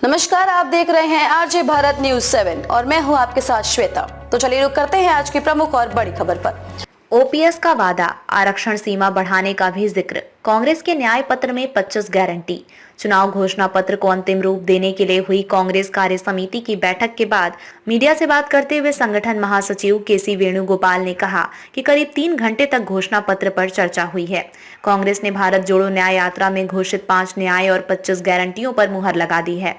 नमस्कार, आप देख रहे हैं आरजे भारत न्यूज 7 और मैं हूं आपके साथ श्वेता। तो चलिए रुक करते हैं आज की प्रमुख और बड़ी खबर पर। ओपीएस का वादा, आरक्षण सीमा बढ़ाने का भी जिक्र। कांग्रेस के न्याय पत्र में 25 गारंटी। चुनाव घोषणा पत्र को अंतिम रूप देने के लिए हुई कांग्रेस कार्य समिति की बैठक के बाद मीडिया से बात करते हुए संगठन महासचिव केसी वेणुगोपाल ने कहा कि करीब 3 घंटे तक घोषणा पत्र पर चर्चा हुई है। कांग्रेस ने भारत जोड़ो न्याय यात्रा में घोषित 5 न्याय और 25 गारंटियों पर मुहर लगा दी है।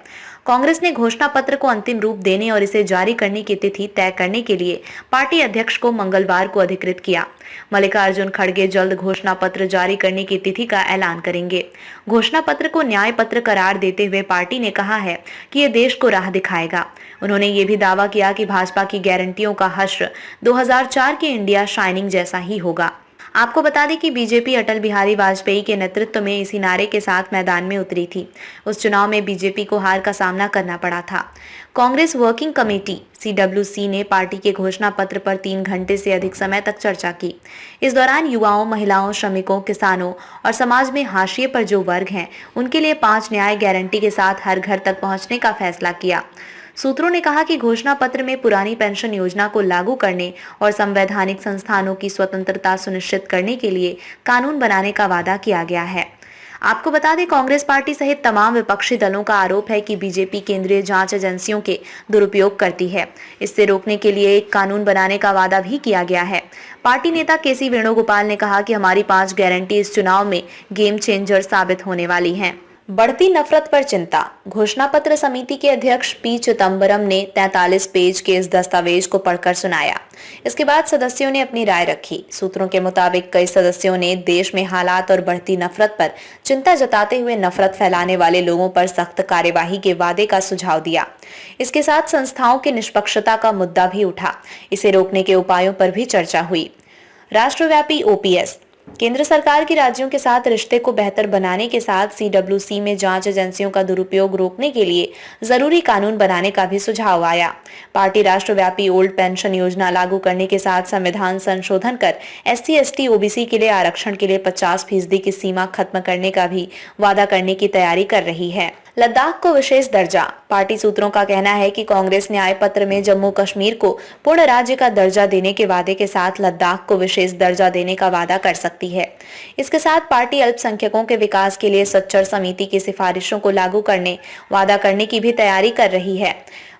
कांग्रेस ने घोषणा पत्र को अंतिम रूप देने और इसे जारी करने की तिथि तय करने के लिए पार्टी अध्यक्ष को मंगलवार को अधिकृत किया। मल्लिकार्जुन खड़गे जल्द घोषणा पत्र जारी करने की तिथि का ऐलान करेंगे। घोषणा पत्र को न्याय पत्र करार देते हुए पार्टी ने कहा है कि ये देश को राह दिखाएगा। उन्होंने ये भी दावा किया कि भाजपा की गारंटियों का हश्र 2004 के इंडिया शाइनिंग जैसा ही होगा। आपको बता दें कि बीजेपी अटल बिहारी वाजपेयी के नेतृत्व में इसी नारे के साथ मैदान में उतरी थी। उस चुनाव में बीजेपी को हार का सामना करना पड़ा था। कांग्रेस वर्किंग कमेटी (CWC) ने पार्टी के घोषणा पत्र पर 3 घंटे से अधिक समय तक चर्चा की। इस दौरान युवाओं, महिलाओं, श्रमिकों, किसानों और समाज में हाशिए पर जो वर्ग हैं, उनके लिए 5 न्याय गारंटी के साथ हर घर तक पहुंचने का फैसला किया। सूत्रों ने कहा कि घोषणा पत्र में पुरानी पेंशन योजना को लागू करने और संवैधानिक संस्थानों की स्वतंत्रता सुनिश्चित करने के लिए कानून बनाने का वादा किया गया है। आपको बता दें, कांग्रेस पार्टी सहित तमाम विपक्षी दलों का आरोप है कि बीजेपी केंद्रीय जांच एजेंसियों के दुरुपयोग करती है। इससे रोकने के लिए एक कानून बनाने का वादा भी किया गया है। पार्टी नेता केसी वेणुगोपाल ने कहा कि हमारी 5 गारंटी इस चुनाव में गेम चेंजर साबित होने वाली हैं। बढ़ती नफरत पर चिंता। घोषणा पत्र समिति के अध्यक्ष पी चिदंबरम ने 43 पेज के इस दस्तावेज को पढ़कर सुनाया। इसके बाद सदस्यों ने अपनी राय रखी। सूत्रों के मुताबिक कई सदस्यों ने देश में हालात और बढ़ती नफरत पर चिंता जताते हुए नफरत फैलाने वाले लोगों पर सख्त कार्यवाही के वादे का सुझाव दिया। इसके साथ संस्थाओं की निष्पक्षता का मुद्दा भी उठा। इसे रोकने के उपायों पर भी चर्चा हुई। राष्ट्रव्यापी ओपीएस। केंद्र सरकार की राज्यों के साथ रिश्ते को बेहतर बनाने के साथ CWC में जांच एजेंसियों का दुरुपयोग रोकने के लिए जरूरी कानून बनाने का भी सुझाव आया। पार्टी राष्ट्रव्यापी ओल्ड पेंशन योजना लागू करने के साथ संविधान संशोधन कर SC, ST, OBC के लिए आरक्षण के लिए 50% की सीमा खत्म करने का भी वादा करने की तैयारी कर रही है। लद्दाख को विशेष दर्जा। पार्टी सूत्रों का कहना है कि कांग्रेस न्याय पत्र में जम्मू कश्मीर को पूर्ण राज्य का दर्जा देने के वादे के साथ लद्दाख को विशेष दर्जा देने का वादा कर सकती है। इसके साथ पार्टी अल्पसंख्यकों के विकास के लिए सच्चर समिति की सिफारिशों को लागू करने वादा करने की भी तैयारी कर रही है।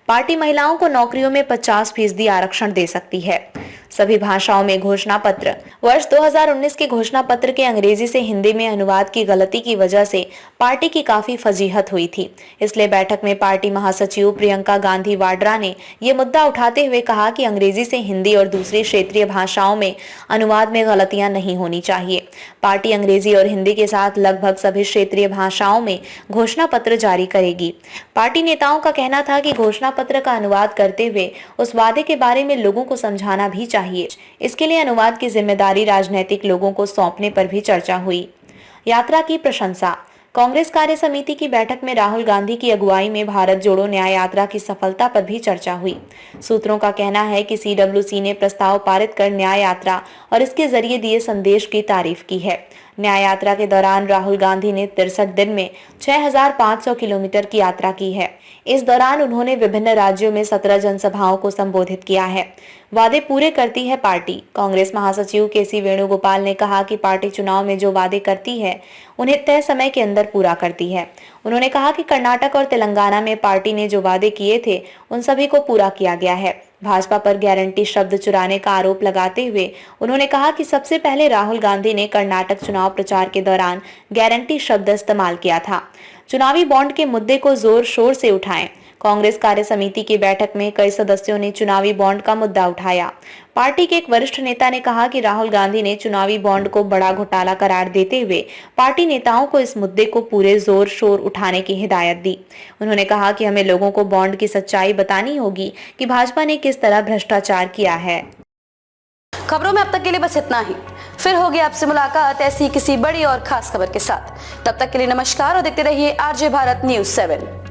पार्टी महिलाओं को नौकरियों में 50% आरक्षण दे सकती है। सभी भाषाओं में घोषणा पत्र। वर्ष 2019 के घोषणा पत्र के अंग्रेजी से हिंदी में अनुवाद की गलती की वजह से पार्टी की काफी फजीहत हुई थी। इसलिए बैठक में पार्टी महासचिव प्रियंका गांधी वाड्रा ने ये मुद्दा उठाते हुए कहा कि अंग्रेजी से हिंदी और दूसरी क्षेत्रीय भाषाओं में अनुवाद में गलतियां नहीं होनी चाहिए। पार्टी अंग्रेजी और हिंदी के साथ लगभग सभी क्षेत्रीय भाषाओं में घोषणा पत्र जारी करेगी। पार्टी नेताओं का कहना था कि घोषणा पत्र का अनुवाद करते हुए उस वादे के बारे में लोगों को समझाना भी चाहिए। इसके लिए अनुवाद की जिम्मेदारी राजनीतिक लोगों को सौंपने पर भी चर्चा हुई। यात्रा की प्रशंसा। कांग्रेस कार्य समिति की बैठक में राहुल गांधी की अगुवाई में भारत जोड़ो न्याय यात्रा की सफलता पर भी चर्चा हुई। सूत्रों का कहना है कि CWC ने प्रस्ताव पारित कर न्याय यात्रा और इसके जरिए दिए संदेश की तारीफ की है। न्याय यात्रा के दौरान राहुल गांधी ने 63 दिन में 6500 किलोमीटर की यात्रा की है। इस दौरान उन्होंने विभिन्न राज्यों में 17 जनसभाओं को संबोधित किया है। वादे पूरे करती है पार्टी। कांग्रेस महासचिव केसी वेणुगोपाल ने कहा कि पार्टी चुनाव में जो वादे करती है उन्हें तय समय के अंदर पूरा करती है। उन्होंने कहा कि कर्नाटक और तेलंगाना में पार्टी ने जो वादे किए थे उन सभी को पूरा किया गया है। भाजपा पर गारंटी शब्द चुराने का आरोप लगाते हुए उन्होंने कहा कि सबसे पहले राहुल गांधी ने कर्नाटक चुनाव प्रचार के दौरान गारंटी शब्द इस्तेमाल किया था। चुनावी बॉन्ड के मुद्दे को जोर शोर से उठाएं। कांग्रेस कार्य समिति की बैठक में कई सदस्यों ने चुनावी बॉन्ड का मुद्दा उठाया। पार्टी के एक वरिष्ठ नेता ने कहा कि राहुल गांधी ने चुनावी बॉन्ड को बड़ा घोटाला करार देते हुए पार्टी नेताओं को इस मुद्दे को पूरे जोर शोर उठाने की हिदायत दी। उन्होंने कहा कि हमें लोगों को बॉन्ड की सच्चाई बतानी होगी कि भाजपा ने किस तरह भ्रष्टाचार किया है। खबरों में अब तक के लिए बस इतना ही। फिर होगी आपसे मुलाकात ऐसी किसी बड़ी और खास खबर के साथ। तब तक के लिए नमस्कार और देखते रहिए आरजे भारत न्यूज 7।